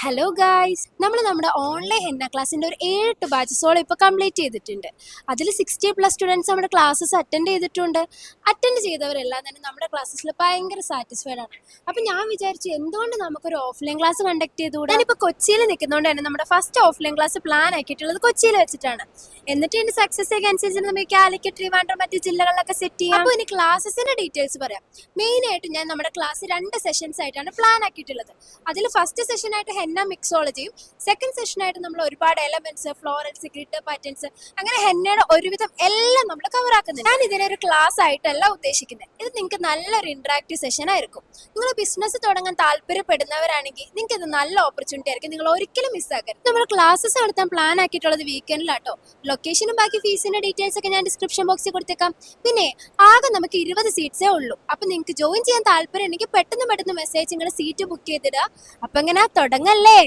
Hello guys, നമ്മുടെ online henna ക്ലാസ്സിന്റെ ഒരു 7 ബാച്ചസോളം ഇപ്പോൾ കംപ്ലീറ്റ് ചെയ്തിട്ടുണ്ട്. അതിൽ 60+ സ്റ്റുഡൻസ് നമ്മുടെ ക്ലാസ്സസ് അറ്റൻഡ് ചെയ്തിട്ടുണ്ട്. അറ്റൻഡ് ചെയ്തവരെല്ലാം തന്നെ നമ്മുടെ ക്ലാസ്സിൽ ഭയങ്കര സാറ്റിസ്ഫൈഡ് ആണ്. അപ്പം ഞാൻ വിചാരിച്ചു എന്തുകൊണ്ട് നമുക്കൊരു ഓഫ്ലൈൻ ക്ലാസ് കണ്ടക്ട് ചെയ്തുകൂടാ. ഞാനിപ്പോൾ കൊച്ചിയിൽ നിൽക്കുന്നതുകൊണ്ട് തന്നെ നമ്മുടെ ഫസ്റ്റ് ഓഫ്ലൈൻ ക്ലാസ് പ്ലാൻ ആക്കിയിട്ടുള്ളത് കൊച്ചിയിൽ വെച്ചിട്ടാണ്. എന്നിട്ട് ഇതിന്റെ സക്സസ് ഒക്കെ അനുസരിച്ച് നമുക്ക് കാലിക്കറ്റ്, ട്രിവാൻഡ്രം മറ്റു ജില്ലകളിലൊക്കെ സെറ്റ് ചെയ്യാം. അപ്പോൾ ഇനി ക്ലാസ്സസിന്റെ ഡീറ്റെയിൽസ് പറയാം. മെയിൻ ആയിട്ട് ഞാൻ നമ്മുടെ ക്ലാസ് 2 സെഷൻസ് ആയിട്ടാണ് പ്ലാൻ ആക്കിയിട്ടുള്ളത്. അതിൽ ഫസ്റ്റ് സെഷൻ ആയിട്ട് ഹെന്ന മിക്സോളജിയും സെക്കൻഡ് സെഷൻ ആയിട്ട് നമ്മൾ ഒരുപാട് എലമെന്റ്സ്, ഫ്ലോറൽസ്, ഗ്ലിറ്റർ പാറ്റേൺസ്, അങ്ങനെ ഹെന്നയുടെ ഒരുവിധം എല്ലാം നമ്മൾ കവർ ആക്കുന്നുണ്ട്. ഞാൻ ഇതിനെ ഒരു ക്ലാസ് ആയിട്ടല്ല ഉദ്ദേശിക്കുന്നത്. ഇത് നിങ്ങൾക്ക് നല്ലൊരു ഇന്ററാക്റ്റീവ് സെഷൻ ആയിരിക്കും. നിങ്ങൾ ബിസിനസ് തുടങ്ങാൻ താല്പര്യപ്പെടുന്നവരാണെങ്കിൽ നിങ്ങൾക്ക് ഇത് നല്ല ഓപ്പർച്യൂണിറ്റി ആയിരിക്കും. നിങ്ങൾ ഒരിക്കലും മിസ്സാക്കരുത്. നമ്മൾ ക്ലാസ്സസ് നടത്താൻ പ്ലാൻ ആക്കിയിട്ടുള്ളത് വീക്കെൻഡിലാട്ടോ. ലൊക്കേഷനും ബാക്കി ഫീസിന്റെ ഡീറ്റെയിൽസ് ഒക്കെ ഞാൻ ഡിസ്ക്രിപ്ഷൻ ബോക്സിൽ കൊടുത്തേക്കാം. പിന്നെ ആകെ നമുക്ക് 20 സീറ്റ്സേ ഉള്ളൂ. അപ്പൊ നിങ്ങൾക്ക് ജോയിൻ ചെയ്യാൻ താല്പര്യം ഉണ്ടെങ്കിൽ പെട്ടെന്ന് മെസ്സേജ് നിങ്ങളുടെ സീറ്റ് ബുക്ക് ചെയ്തിടുക. അപ്പൊ എങ്ങനെ തുടങ്ങല്ലേ?